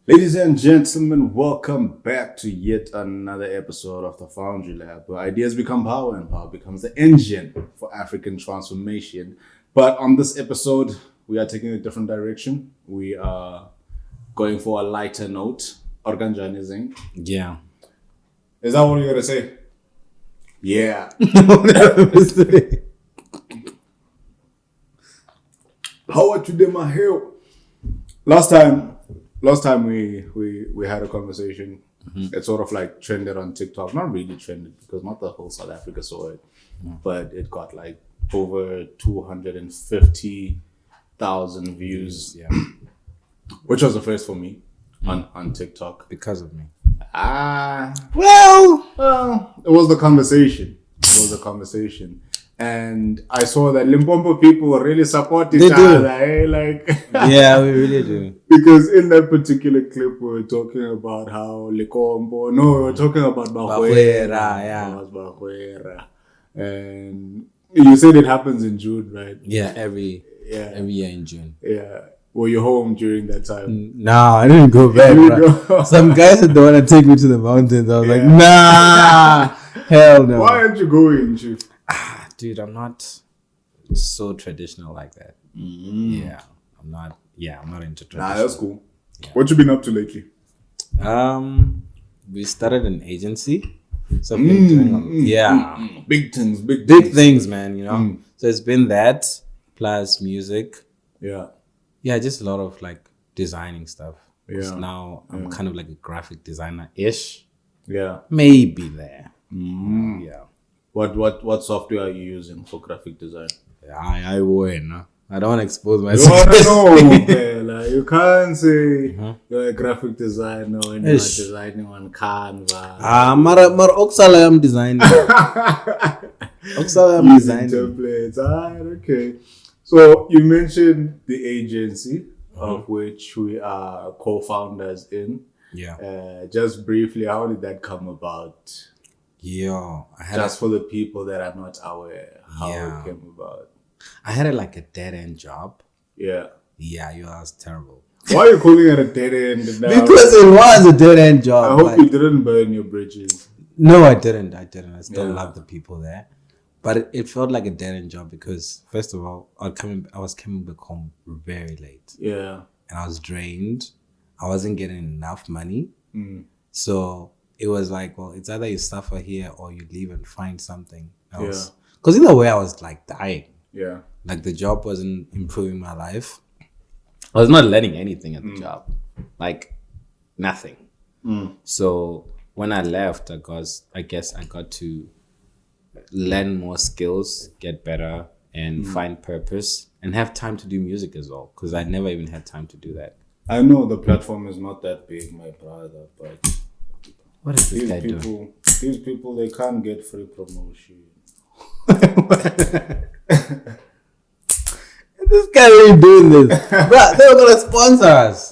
Ladies and gentlemen, welcome back to yet another episode of the Foundry Lab, where ideas become power and power becomes the engine for African transformation. But on this episode, we are taking a different direction. We are going for a lighter note, organizing. Yeah. Is that what you're going to say? Yeah. How are you, my hell? Last time we had a conversation, it sort of like trended on TikTok. Not really trended because not the whole South Africa saw it, but it got like over 250,000 views. Yeah. Which was the first for me on TikTok. Because of me. Well, it was the conversation. And I saw that Limpopo people really support each other. Like, yeah, we really do. Because in that particular clip, we were talking about how Likompo. No, we were talking about Bahuera, yeah. Bahuera. And you said it happens in June, right? Yeah, every year in June. Yeah. Were you home during that time? No, I didn't go back. Bro. Some guys said they want to take me to the mountains. I was like, nah, hell no. Why aren't you going, Chief? Dude, I'm not so traditional like that. Yeah, I'm not into tradition. Nah, that's cool. Yeah. What you been up to lately? We started an agency. So I've been doing big things, man, you know. So it's been that plus music. Yeah, just a lot of like designing stuff. Yeah. Now I'm kind of like a graphic designer-ish. Yeah. Maybe there. Yeah. What software are you using for graphic design? I win. I don't want to expose myself. Like, you can't say you're a graphic designer when you're designing on Canva. Mar Oksala I'm designing. Templates. Okay. So you mentioned the agency of which we are co-founders in. Yeah. Just briefly, how did that come about? Just for the people that are not aware how it came about. I had a dead end job. Yeah, was terrible. Why are you calling it a dead end now? Because it was a dead end job. I hope you didn't burn your bridges. No, I didn't. I still love the people there. But it felt like a dead end job because, first of all, I was coming back home very late. Yeah. And I was drained. I wasn't getting enough money. So it was like, well, it's either you suffer here or you leave and find something else. Because either way, I was like dying. Yeah. Like the job wasn't improving my life. I was not learning anything at the job. Like nothing. So when I left, I guess I got to learn more skills, get better, and find purpose and have time to do music as well. Because I never even had time to do that. I know the platform is not that big, my brother, but what is this guy doing? These people, they can't get free promotion. This guy really doing this. Bro, they were going to sponsor us.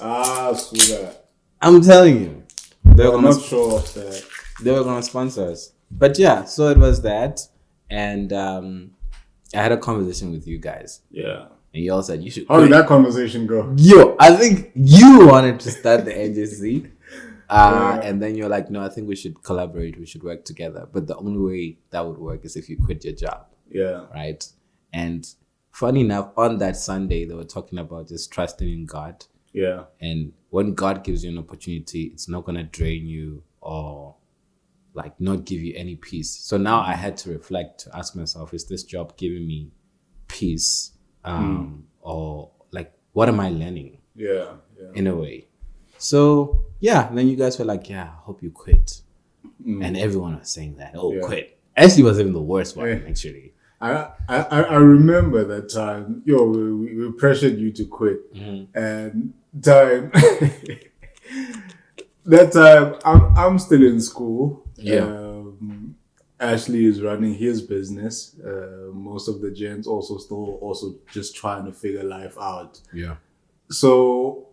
Sweetheart. I'm telling you. I'm not sure of that. They were going to sponsor us. But yeah, so it was that. And I had a conversation with you guys. Yeah. And you all said you should. How did that conversation go? I think you wanted to start the agency. And then you're like, no, I think we should collaborate. We should work together. But the only way that would work is if you quit your job. Yeah. Right. And funny enough, on that Sunday, they were talking about just trusting in God. Yeah. And when God gives you an opportunity, it's not going to drain you or like not give you any peace. So now I had to reflect to ask myself, is this job giving me peace? Or like, what am I learning? Yeah. In a way. So yeah, and then you guys were like, I hope you quit. And everyone was saying that. Quit. Actually, it was even the worst one, actually. I remember that time. We pressured you to quit. And that time I'm still in school. Ashley is running his business. Most of the gents also just trying to figure life out. Yeah. So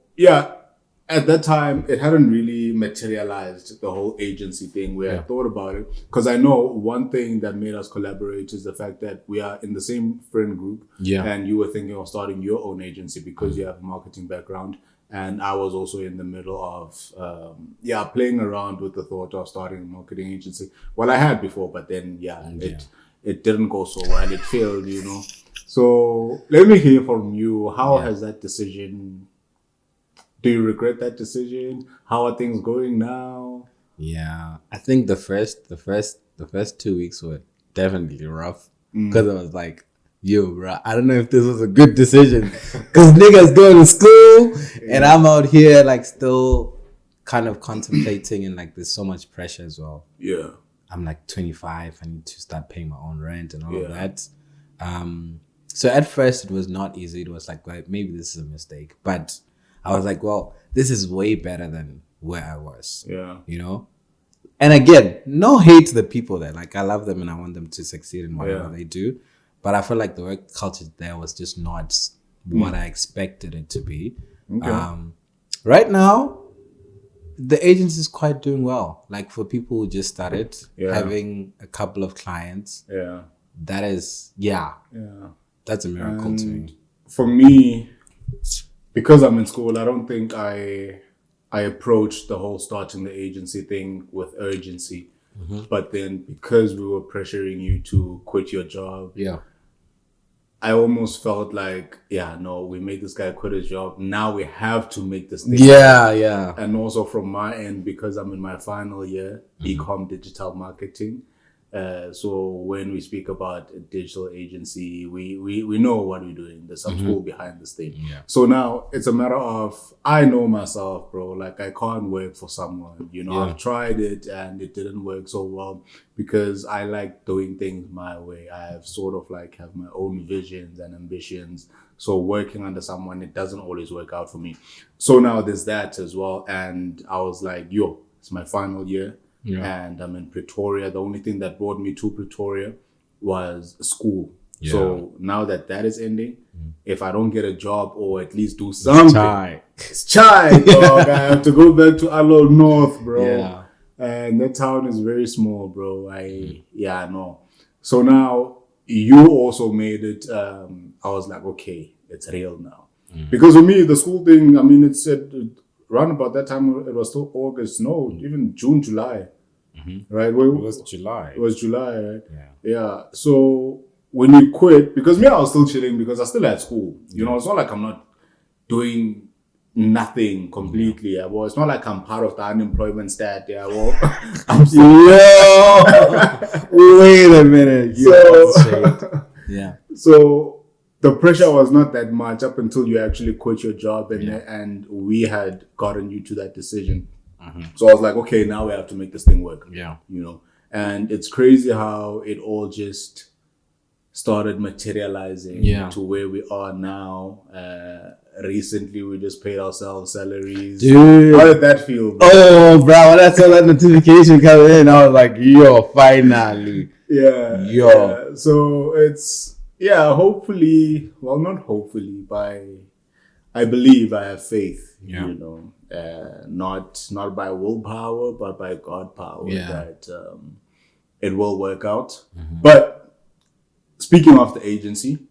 at that time, it hadn't really materialized, the whole agency thing. We had thought about it. Because I know one thing that made us collaborate is the fact that we are in the same friend group. Yeah. And you were thinking of starting your own agency because you have a marketing background. And I was also in the middle of, playing around with the thought of starting a marketing agency. Well, I had before, but then, it didn't go so well. It failed, So let me hear from you. How has that decision, do you regret that decision? How are things going now? Yeah, I think the first 2 weeks were definitely rough because I was like, yo, bro, I don't know if this was a good decision because niggas going to school and I'm out here like still kind of contemplating and like there's so much pressure as well. Yeah. I'm like 25. I need to start paying my own rent and all of that. So at first it was not easy. It was like maybe this is a mistake, but I was like, well, this is way better than where I was. Yeah. And again, no hate to the people there. Like I love them and I want them to succeed in whatever they do. But I feel like the work culture there was just not what I expected it to be. Okay. Right now, the agency is quite doing well. Like for people who just started, having a couple of clients. Yeah. That is, that's a miracle to me. For me, because I'm in school, I don't think I approached the whole starting the agency thing with urgency. But then because we were pressuring you to quit your job, I almost felt like, we made this guy quit his job. Now we have to make this thing. Yeah. And also from my end, because I'm in my final year, e-com digital marketing. So when we speak about a digital agency, we know what we're doing. There's some school behind this thing. Yeah. So now it's a matter of, I know myself, bro. Like I can't work for someone. I've tried it and it didn't work so well because I like doing things my way. I have sort of like have my own visions and ambitions. So working under someone, it doesn't always work out for me. So now there's that as well. And I was like, it's my final year. Yeah. And I'm in Pretoria. The only thing that brought me to Pretoria was school. Yeah. So now that is ending, if I don't get a job or at least do something, it's chai, dog. I have to go back to Alo North, bro. Yeah. And that town is very small, bro. I know. So now you also made it. I was like, okay, it's real now. Because for me, the school thing, I mean, it said around about that time, it was still August, even June, July, right? It was July. It was July, right? Yeah. So when you quit, because me, I was still chilling because I still had school. It's not like I'm not doing nothing completely. Yeah. Well, it's not like I'm part of the unemployment stat. Yeah. Well, I'm still. Wait a minute. So the pressure was not that much up until you actually quit your job and we had gotten you to that decision. So I was like, okay, now we have to make this thing work. Yeah. And it's crazy how it all just started materializing to where we are now. Recently, we just paid ourselves salaries. Dude. How did that feel, bro? Oh, bro, when I saw that notification coming in, I was like, yo, finally. Yeah. So it's... hopefully, well, not hopefully, but I believe, I have faith, not by willpower, but by God power that it will work out. But speaking of the agency,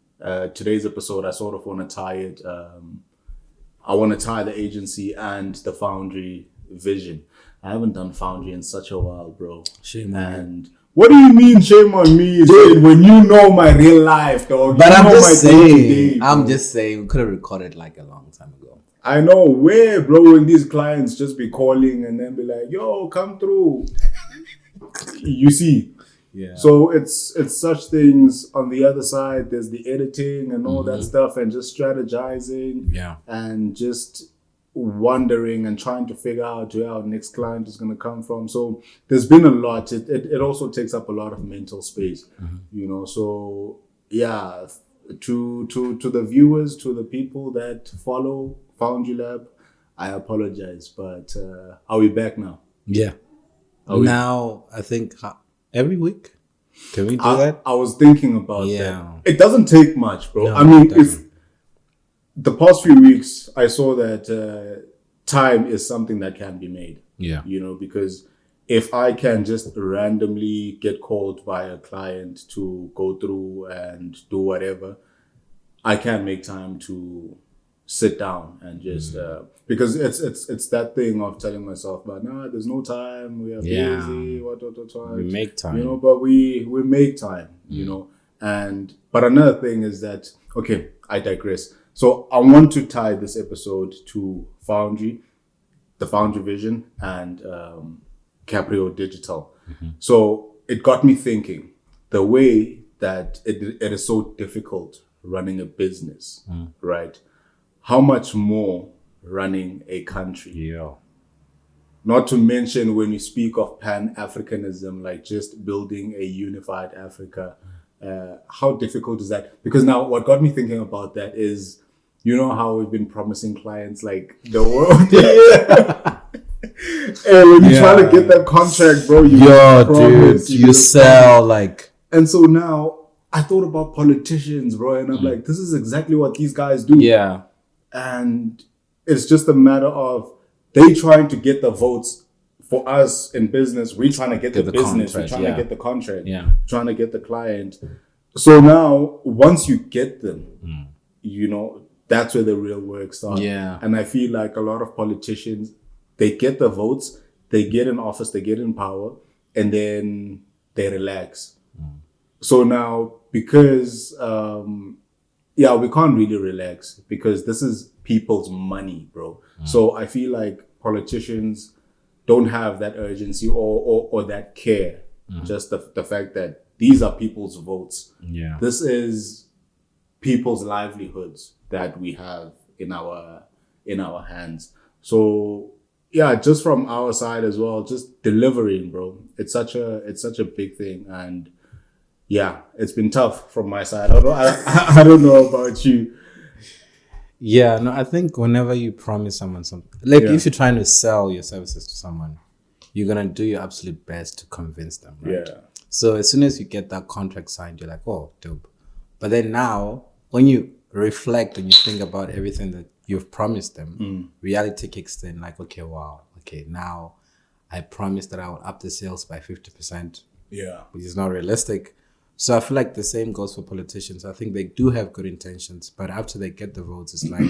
today's episode, I sort of want to tie it. I want to tie the agency and the Foundry vision. I haven't done Foundry in such a while, bro. Shame on you. What do you mean shame on me? Dude, when you know my real life, dog. But I'm just saying, we could have recorded like a long time ago. I know. Where, bro, when these clients just be calling and then be like, yo, come through. You see? Yeah. So it's such things on the other side. There's the editing and all that stuff and just strategizing. Yeah. And just wondering and trying to figure out where our next client is going to come from. So there's been a lot. It also takes up a lot of mental space, So yeah, to the viewers, to the people that follow Foundry Lab, I apologize, but are we back now? Yeah. Now I think every week. Can we do that? I was thinking about that. It doesn't take much, bro. No, I mean, if the past few weeks, I saw that time is something that can be made. Yeah. Because if I can just randomly get called by a client to go through and do whatever, I can make time to sit down and just because it's that thing of telling myself, but nah, there's no time, we are busy, what we make time, you know, but we make time, you know. And but another thing is that, okay, I digress. So I want to tie this episode to Foundry, the Foundry Vision, and Caprio Digital. So it got me thinking, the way that it is so difficult running a business, right? How much more running a country? Yeah. Not to mention when you speak of Pan-Africanism, like just building a unified Africa, how difficult is that? Because now what got me thinking about that is, you know how we've been promising clients like the world. And when you try to get that contract, bro, you sell like. And so now I thought about politicians, bro, and I'm like, this is exactly what these guys do. Yeah. And it's just a matter of they trying to get the votes for us in business. We're trying to get the business. We're trying to get the contract. Yeah. Trying to get the client. So now, once you get them, you know, that's where the real work starts. Yeah. And I feel like a lot of politicians, they get the votes, they get in office, they get in power, and then they relax. So now, because, we can't really relax because this is people's money, bro. So I feel like politicians don't have that urgency or that care. Just the fact that these are people's votes. Yeah. This is people's livelihoods that we have in our hands. So yeah, just from our side as well, just delivering, bro. It's such a big thing, and yeah, it's been tough from my side. I don't know about you. Yeah, no, I think whenever you promise someone something, like if you're trying to sell your services to someone, you're going to do your absolute best to convince them, right? Yeah. So as soon as you get that contract signed, you're like, oh, dope. But then now, when you reflect and you think about everything that you've promised them, reality kicks in like, okay, wow. Okay, now I promised that I would up the sales by 50%. Yeah. Which is not realistic. So I feel like the same goes for politicians. I think they do have good intentions, but after they get the votes, it's like,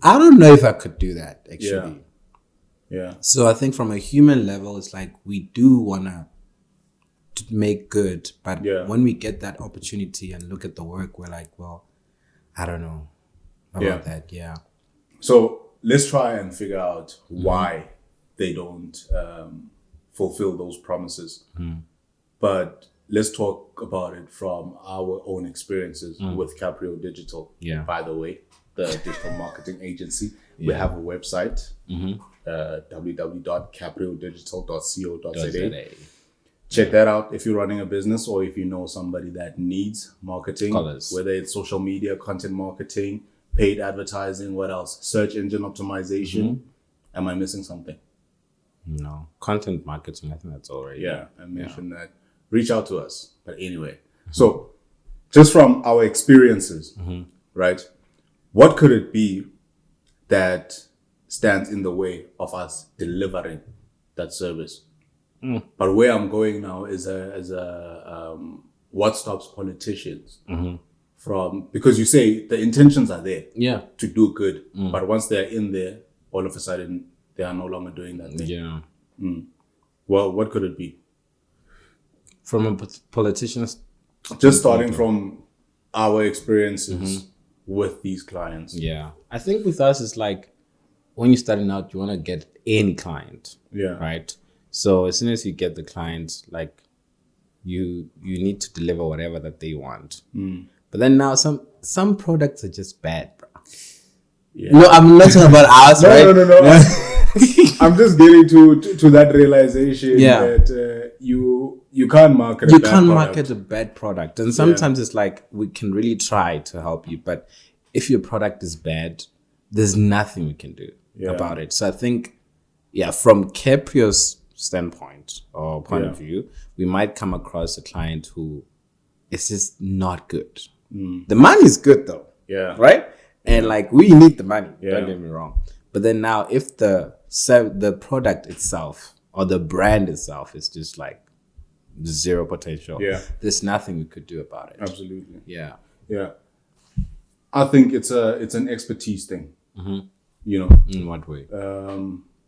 I don't know if I could do that, actually. Yeah. So I think from a human level, it's like we do want to make good, but when we get that opportunity and look at the work, we're like, well, I don't know about that. Yeah. So let's try and figure out why they don't fulfill those promises. But let's talk about it from our own experiences with Caprio Digital. Yeah. By the way, the digital marketing agency. We have a website, www.capriodigital.co.za. Check that out if you're running a business or if you know somebody that needs marketing, whether it's social media, content marketing, paid advertising, what else? Search engine optimization. Am I missing something? No. Content marketing, I think that's all right. Yeah, I mentioned that. Reach out to us. But anyway, so just from our experiences, right? What could it be that stands in the way of us delivering that service? But where I'm going now is what stops politicians from, because you say the intentions are there to do good, but once they're in there, all of a sudden they are no longer doing that thing. Yeah. Well, what could it be? From a politician's... Just starting from our experiences with these clients. Yeah. I think with us, it's like when you're starting out, you want to get any client. Yeah. Right? So as soon as you get the client, like you need to deliver whatever that they want. But then now some products are just bad, bro. Yeah. No, I'm not talking about ours, right? No. I'm just getting to that realization that you can't market a bad product. And sometimes it's like we can really try to help you, but if your product is bad, there's nothing we can do about it. So I think, from Caprio's standpoint or point of view, we might come across a client who is just not good. The money is good though. Yeah. Right? And like we need the money. Don't get me wrong. But then now if the product itself or the brand itself is just like zero potential, there's nothing we could do about it. Absolutely. Yeah. I think it's an expertise thing. You know, In what way?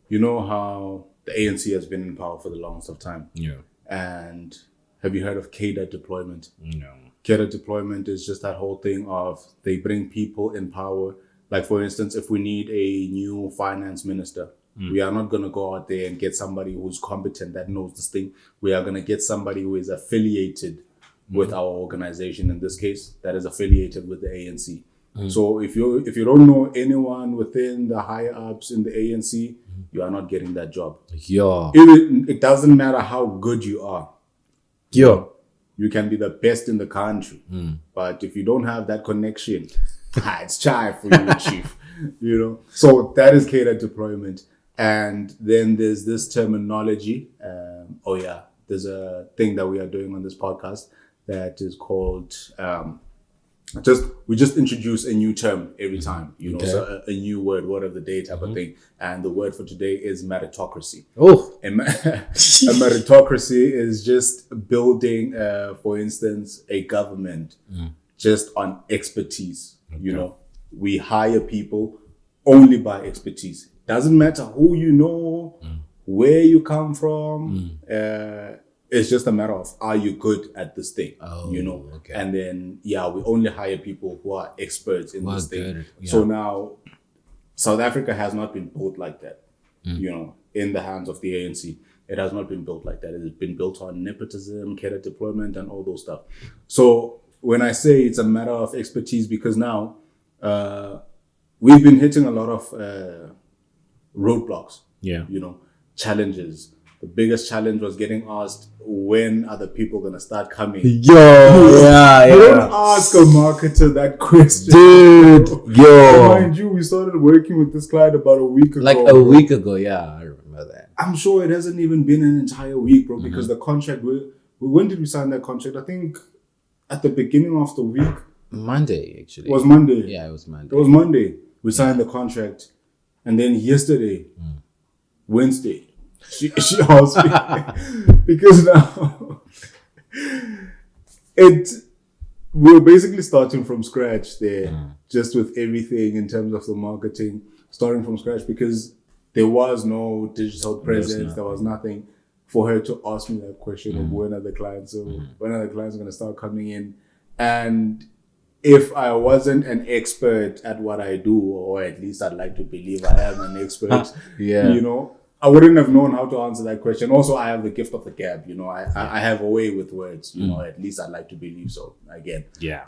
you know how the ANC has been in power for the longest of time. Yeah. And have you heard of cadre deployment? No. Cadre deployment is just that whole thing of they bring people in power. Like, for instance, if we need a new finance minister, we are not going to go out there and get somebody who's competent that knows this thing. We are going to get somebody who is affiliated with our organization, in this case, that is affiliated with the ANC. So if you don't know anyone within the higher ups in the ANC, you are not getting that job. Yeah. It doesn't matter how good you are. Yeah. You can be the best in the country, but if you don't have that connection, it's chai for you, chief. You know, so that is cadre deployment. And then there's this terminology. There's a thing that we are doing on this podcast that is called we just introduce a new term every time, you know, so a new word of the day type of thing. And the word for today is meritocracy. Oh, A meritocracy is just building, for instance, a government just on expertise. You know, we hire people only by expertise. Doesn't matter who you know, where you come from. It's just a matter of, are you good at this thing? You know, and then we only hire people who are experts in this thing. Yeah. So now, South Africa has not been built like that. You know, in the hands of the ANC, it has not been built like that. It has been built on nepotism, cadre deployment, and all those stuff. So when I say it's a matter of expertise, because now we've been hitting a lot of roadblocks. Yeah, you know, challenges. The biggest challenge was getting asked, when are the people going to start coming? Yeah. Don't ask a marketer that question. Dude, Mind you, we started working with this client about a week ago. Like a week ago, yeah, I remember that. I'm sure it hasn't even been an entire week, bro, because the contract, when did we sign that contract? I think at the beginning of the week. Monday, actually. It was Monday. Yeah, it was Monday. It was Monday. We signed the contract. And then yesterday, Wednesday, she asked me because now we're basically starting from scratch there, just with everything in terms of the marketing, starting from scratch, because there was no digital presence, there was nothing for her to ask me that question of when are the clients going to start coming in. And if I wasn't an expert at what I do, or at least I'd like to believe I am an expert, you know, I wouldn't have known how to answer that question. Also, I have the gift of the gab, you know, I have a way with words, you know, at least I'd like to believe so, again. Yeah.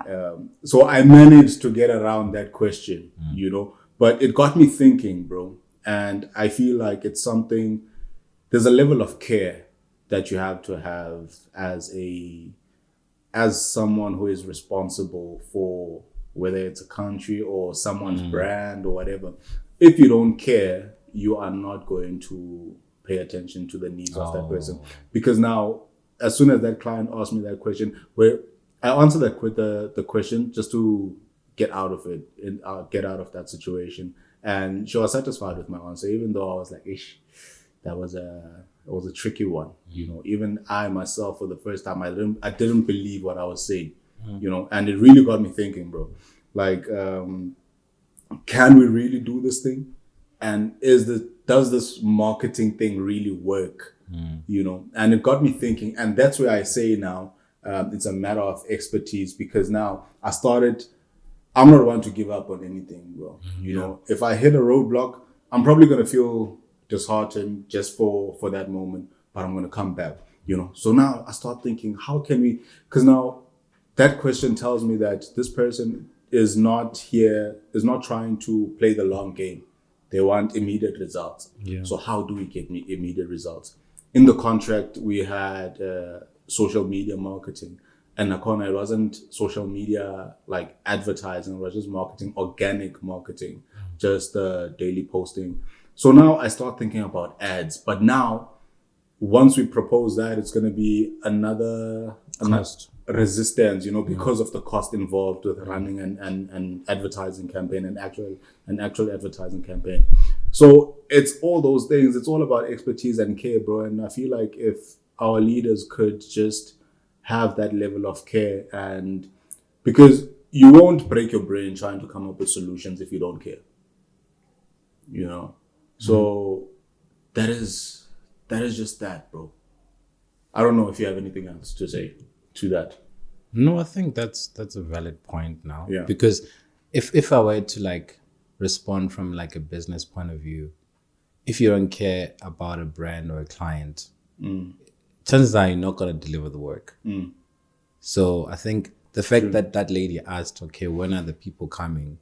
So I managed to get around that question, you know, but it got me thinking, bro. And I feel like it's something, there's a level of care that you have to have as someone who is responsible for whether it's a country or someone's brand or whatever. If you don't care, you are not going to pay attention to the needs of that person. Because now, as soon as that client asked me that question, where I answered the question just to get out of it, and get out of that situation. And she was satisfied with my answer, even though I was like, ish, it was a tricky one. You know, even I myself, for the first time, I didn't believe what I was saying, you know, and it really got me thinking, bro. Like, can we really do this thing? And does this marketing thing really work? You know, and it got me thinking, and that's where I say now, it's a matter of expertise, because now I'm not one to give up on anything, bro. You know, if I hit a roadblock, I'm probably going to feel disheartened just for that moment, but I'm going to come back, you know. So now I start thinking, how can we, because now that question tells me that this person is not trying to play the long game. They want immediate results. Yeah. So how do we get immediate results? In the contract, we had social media marketing. And Nakona, it wasn't social media like advertising, it was just marketing, organic marketing, just daily posting. So now I start thinking about ads. But now, once we propose that, it's going to be another resistance, you know, because of the cost involved with running an advertising campaign, an actual advertising campaign. So it's all those things. It's all about expertise and care, bro. And I feel like if our leaders could just have that level of care, and because you won't break your brain trying to come up with solutions if you don't care. You know? So that is just that, bro. I don't know if you have anything else to say to that. No, I think that's a valid point now. Yeah. Because if I were to like respond from like a business point of view, if you don't care about a brand or a client, chances are you're not gonna deliver the work. So I think the fact that lady asked, okay, when are the people coming?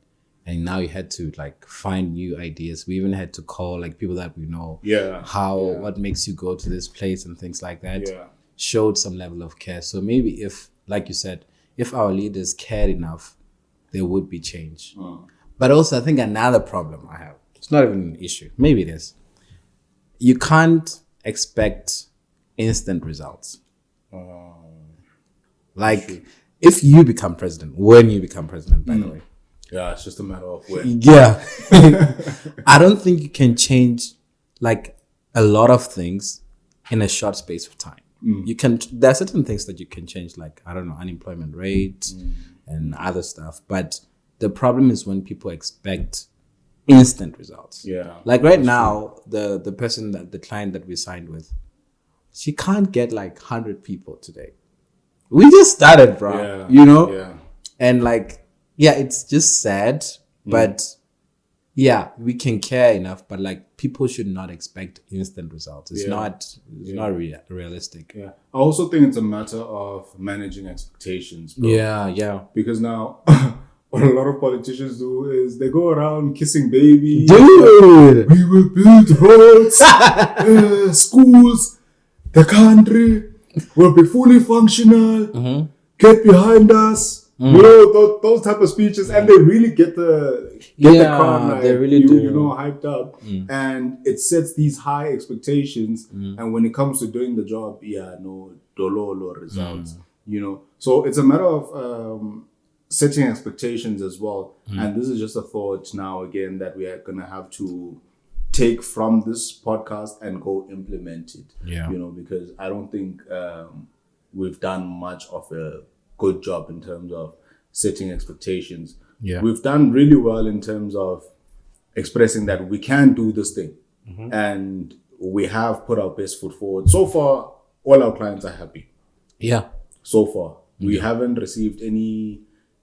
And now you had to like find new ideas. We even had to call like people that we know. Yeah. What makes you go to this place and things like that. Yeah. Showed some level of care. So maybe if, like you said, if our leaders cared enough, there would be change. But also I think another problem I have, it's not even an issue. Maybe it is. You can't expect instant results. Like if you become president, when you become president, by the way. Yeah, it's just a matter of when. Yeah. I don't think you can change like a lot of things in a short space of time. You can, there are certain things that you can change, like, I don't know, unemployment rate and other stuff. But the problem is when people expect instant results. Yeah. Like right now, the person the client that we signed with, she can't get like 100 people today. We just started, bro. Yeah. You know? Yeah. And like, yeah, it's just sad, but yeah, we can care enough, but like people should not expect instant results. It's not realistic. Yeah. I also think it's a matter of managing expectations, bro. Yeah. Because now what a lot of politicians do is they go around kissing babies. Dude! We will build roads, schools, the country will be fully functional. Get behind us. You know, those type of speeches, and they really get the crowd, like, they really do. You know, hyped up, and it sets these high expectations. And when it comes to doing the job, no dololo results. You know, so it's a matter of setting expectations as well. And this is just a thought now again that we are gonna have to take from this podcast and go implement it. Yeah, you know, because I don't think we've done much of a good job in terms of setting expectations. Yeah, we've done really well in terms of expressing that we can do this thing, and we have put our best foot forward. So far, all our clients are happy. Yeah, so far we haven't received any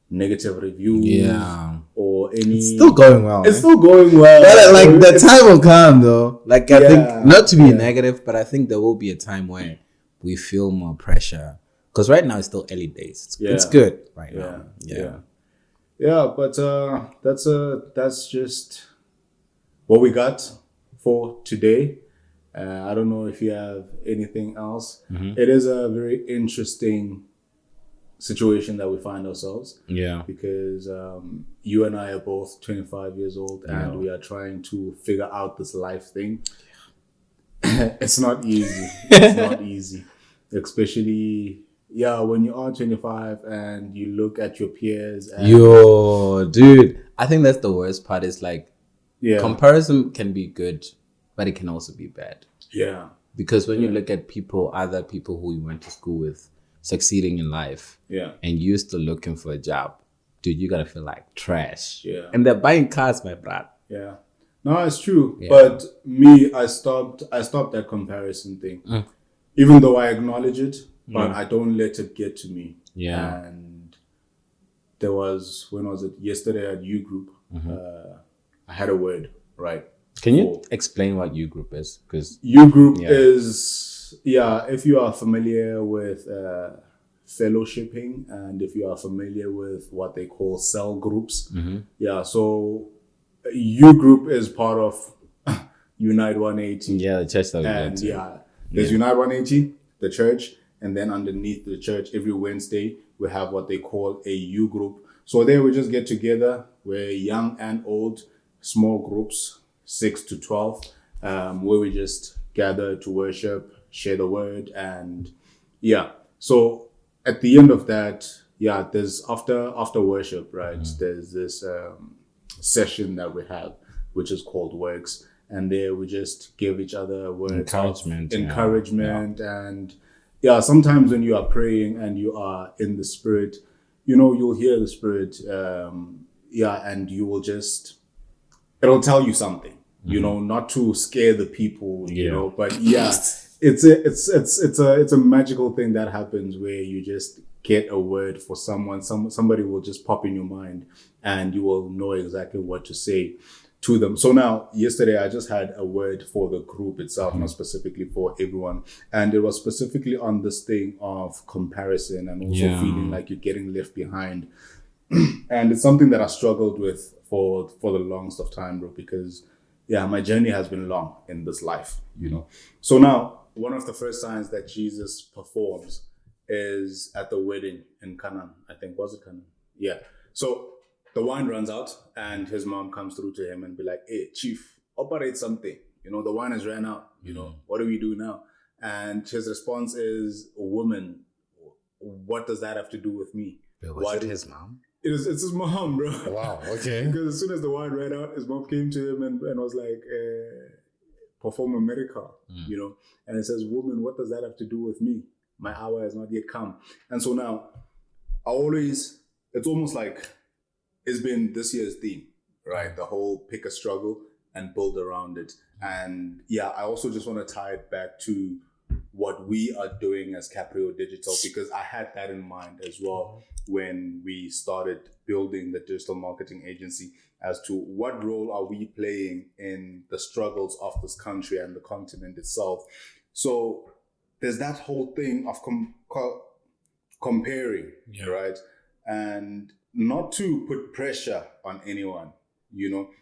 negative reviews. Yeah, or any. It's still going well. It's still going well. But like the time will come, though. Like I think not to be negative, but I think there will be a time where we feel more pressure. Because right now it's still early days. It's good right now. Yeah, but that's just what we got for today. I don't know if you have anything else. It is a very interesting situation that we find ourselves. Yeah. Because you and I are both 25 years old and we are trying to figure out this life thing. It's not easy. It's not easy. Especially... when you are 25 and you look at your peers. And dude, I think that's the worst part. Is like, comparison can be good, but it can also be bad. Yeah. Because when you look at other people who you went to school with, succeeding in life, and you're still looking for a job, dude, you gotta feel like trash. Yeah. And they're buying cars, my brother. Yeah. No, it's true. Yeah. But me, I stopped that comparison thing. Even though I acknowledge it. But I don't let it get to me. Yeah. And there was, when was it? Yesterday at U Group, I had a word, right? Can you explain what U Group is? Because U Group is, if you are familiar with fellowshipping and if you are familiar with what they call cell groups. So U Group is part of Unite 180. Yeah, the church that we went to. There's Unite 180, the church. And then underneath the church, every Wednesday, we have what they call a U group. So there we just get together. We're young and old, small groups, 6 to 12, where we just gather to worship, share the word. And so at the end of that, there's after worship, right? There's this session that we have, which is called Works. And there we just give each other words of encouragement and... sometimes when you are praying and you are in the spirit, you'll hear the Spirit, and you will just, it'll tell you something, not to scare the people, but it's a magical thing that happens where you just get a word for someone. Somebody will just pop in your mind, and you will know exactly what to say to them. So now, yesterday, I just had a word for the group itself, not specifically for everyone. And it was specifically on this thing of comparison and also feeling like you're getting left behind. And it's something that I struggled with for the longest of time, bro, because my journey has been long in this life, So now, one of the first signs that Jesus performs is at the wedding in Canaan. I think, was it Canaan? Yeah. So the wine runs out, and his mom comes through to him and be like, "Hey, chief, operate something. The wine has ran out. What do we do now?" And his response is, "Woman, what does that have to do with me?" Was it his mom? It's his mom, bro. Wow, okay. Because as soon as the wine ran out, his mom came to him and was like, perform a miracle, And it says, "Woman, what does that have to do with me? My hour has not yet come." And so now, it's almost like it's been this year's theme, right? The whole pick a struggle and build around it. And I also just want to tie it back to what we are doing as Caprio Digital, because I had that in mind as well when we started building the digital marketing agency, as to what role are we playing in the struggles of this country and the continent itself. So there's that whole thing of comparing, right? And not to put pressure on anyone,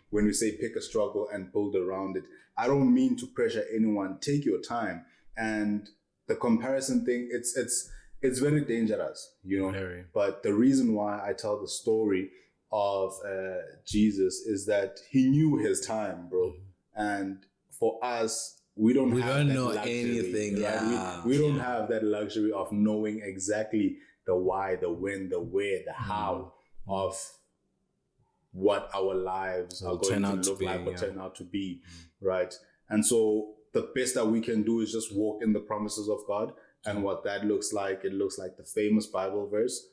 when we say pick a struggle and build around it, I don't mean to pressure anyone. Take your time. And the comparison thing, it's very dangerous, Very. But the reason why I tell the story of Jesus is that he knew his time, bro. And for us, we don't know anything. Right? Yeah. We don't have that luxury of knowing exactly the why, the when, the where, the how of what our lives are going to look like or turn out to be, right? And so the best that we can do is just walk in the promises of God. And what that looks like, it looks like the famous Bible verse,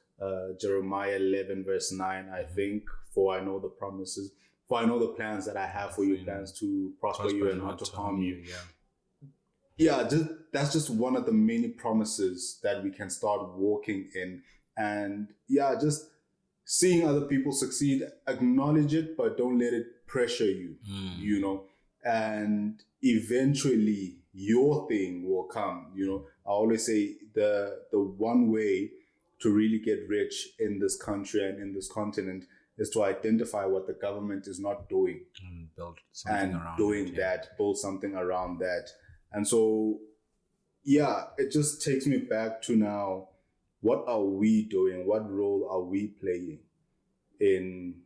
Jeremiah 11 verse 9, I think, "For I know the promises, for I know the plans that I have for you, plans to prosper you and not to harm you." That's just one of the many promises that we can start walking in. And just seeing other people succeed, acknowledge it, but don't let it pressure you, and eventually your thing will come. I always say the one way to really get rich in this country and in this continent is to identify what the government is not doing and build something around build something around that. And so it just takes me back to now, what are we doing? What role are we playing in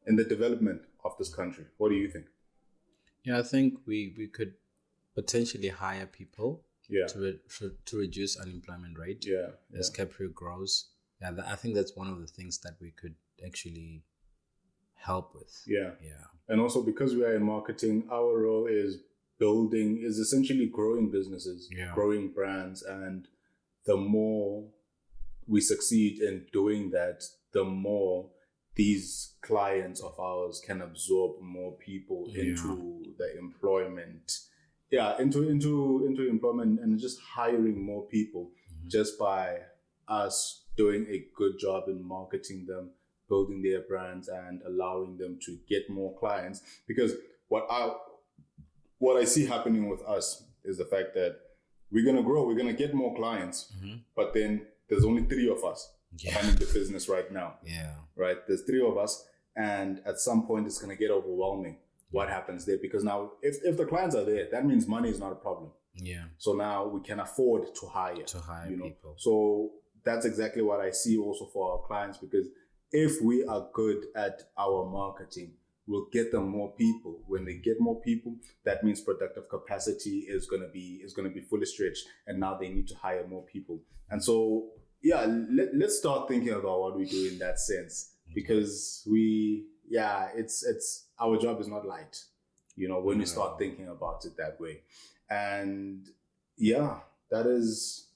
the development of this country? What do you think? I think we could potentially hire people to reduce unemployment rate as Caprio grows. I think that's one of the things that we could actually help with. And also, because we are in marketing, our role is essentially growing businesses, growing brands. And the more we succeed in doing that, the more these clients of ours can absorb more people into the employment. Into employment, and just hiring more people just by us doing a good job in marketing them, building their brands, and allowing them to get more clients. Because what I see happening with us is the fact that we're going to grow, we're going to get more clients, but then there's only 3 of us running the business right now. Right? There's 3 of us, and at some point it's going to get overwhelming. What happens there? Because now, if the clients are there, that means money is not a problem. So now we can afford to hire people. So that's exactly what I see also for our clients, because if we are good at our marketing, we'll get them more people. When they get more people, that means productive capacity is going to be fully stretched, and now they need to hire more people. And so let's start thinking about what we do in that sense, because it's our job is not light, when we start thinking about it that way. And that is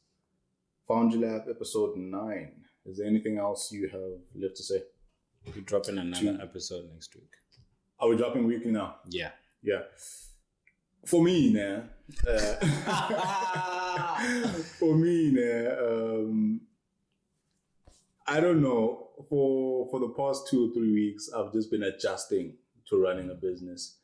Foundry Lab episode 9. Is there anything else you have left to say? We're dropping another episode next week. Are we dropping weekly now? Yeah. Yeah. For me, I don't know. For the past 2 or 3 weeks, I've just been adjusting to running a business,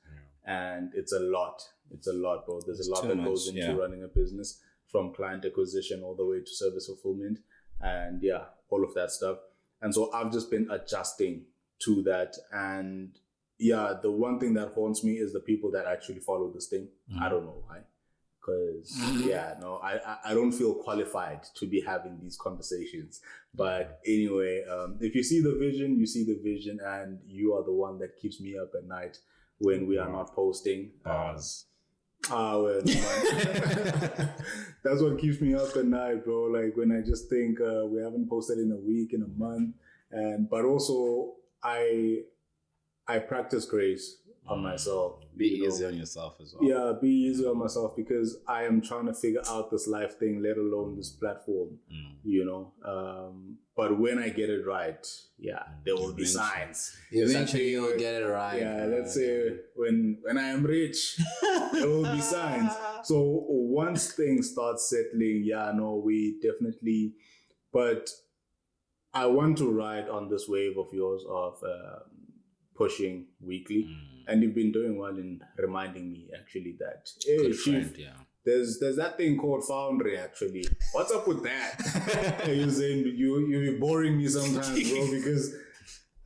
and it's a lot. It's a lot, bro. There's a lot that goes into running a business, from client acquisition all the way to service fulfillment, and all of that stuff. And so I've just been adjusting to that. And the one thing that haunts me is the people that actually follow this thing. I don't know why. Because, I don't feel qualified to be having these conversations. But anyway, if you see the vision, you see the vision, and you are the one that keeps me up at night when we are not posting. Pause. Well, that's what keeps me up at night, bro. Like when I just think we haven't posted in a week, in a month, but also I practice grace on myself. Be easy on yourself as well. Yeah, be easy on myself, because I am trying to figure out this life thing, let alone this platform, But when I get it right, there will be signs. Eventually you'll get it right. Yeah, let's say when I am rich, there will be signs. So once things start settling, we definitely, but I want to ride on this wave of yours of pushing weekly, and you've been doing well in reminding me actually that Chief, there's that thing called Foundry actually. What's up with that? You're saying you be boring me sometimes, bro, because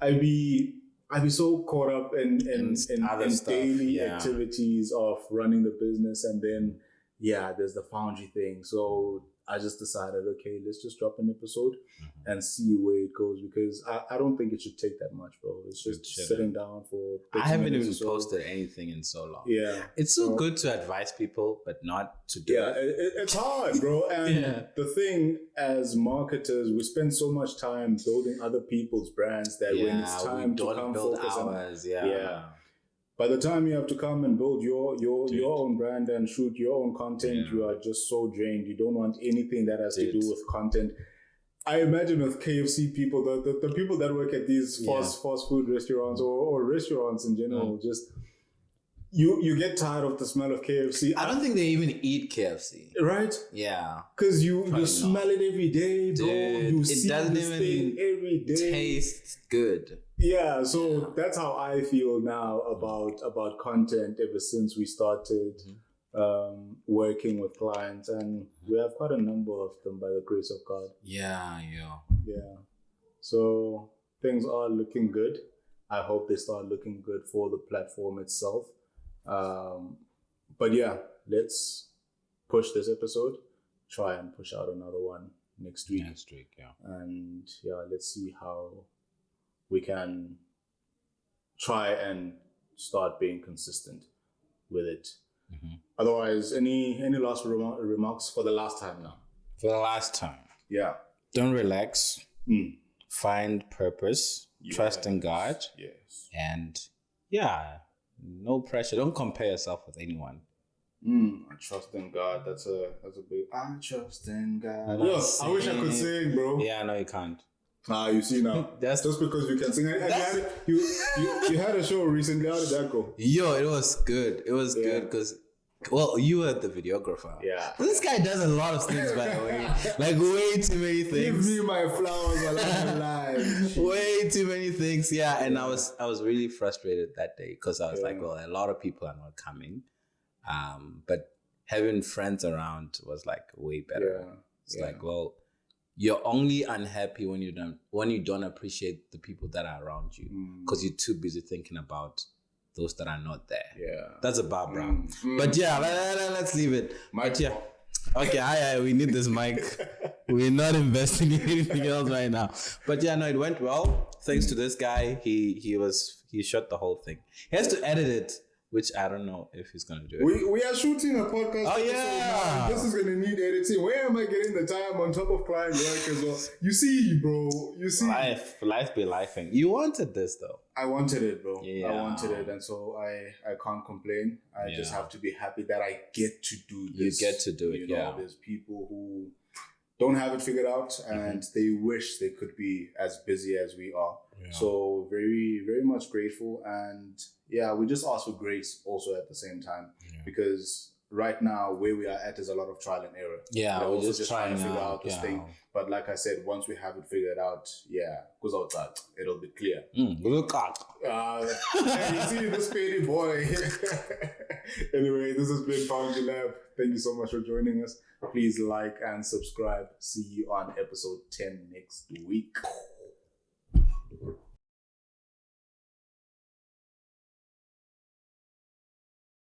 I be so caught up in other stuff, daily activities of running the business, and then there's the Foundry thing. So I just decided, okay, let's just drop an episode and see where it goes, because I don't think it should take that much, bro. It's just sitting down for 30 I haven't even so. posted anything in so long. Yeah. It's so good to advise people, but not to do it. It's hard, bro. And the thing, as marketers, we spend so much time building other people's brands that when it's time to come focus ours, by the time you have to come and build your own brand and shoot your own content, you are just so drained. You don't want anything that has to do with content. I imagine with KFC people, the people that work at these fast food restaurants or restaurants in general, just you get tired of the smell of KFC. I don't think they even eat KFC. Right? Yeah. Because you smell it every day, bro. Dude, you see this thing every day. Tastes good. Yeah, so that's how I feel now about content ever since we started working with clients, and we have quite a number of them by the grace of God. Yeah. So things are looking good. I hope they start looking good for the platform itself. But let's push this episode. Try and push out another one next week. And let's see how we can try and start being consistent with it. Otherwise, any last remarks for the last time now? For the last time. Yeah. Don't relax. Find purpose. Trust in God. Yes. And no pressure. Don't compare yourself with anyone. I trust in God. That's a big. I trust in God. Yo, I wish I could sing, bro. Yeah, no, you can't. You see now. That's just because you can sing. You had a show recently. How did that go? Yo, it was good. It was good because, you were the videographer. Yeah. This guy does a lot of things, by the way. Like, way too many things. Give me my flowers while I'm alive. Way too many things. Yeah. And I was really frustrated that day because I was like, well, a lot of people are not coming. But having friends around was like way better. It's like, well, you're only unhappy when you don't appreciate the people that are around you because you're too busy thinking about those that are not there. Yeah, that's a bar, bro. But let's leave it. Okay, we need this mic. We're not investing in anything else right now. But it went well. Thanks to this guy, he shot the whole thing. He has to edit it, which I don't know if he's going to do it. We are shooting a podcast. Oh, yeah. This is going to need editing. Where am I getting the time on top of client work as well? You see, bro. You see. Life be lifing. You wanted this, though. I wanted it, bro. Yeah. I wanted it. And so I can't complain. I just have to be happy that I get to do this. You get to do it, There's people who don't have it figured out, and they wish they could be as busy as we are. Yeah. So very, very much grateful. And yeah, we just ask for grace also at the same time, because right now where we are at is a lot of trial and error. Yeah, we're also just trying to figure out this thing. But like I said, once we have it figured out, goes outside, it'll be clear. Look out. You see this baby boy. Anyway, this has been Foundry Lab. Thank you so much for joining us. Please like and subscribe. See you on episode 10 next week.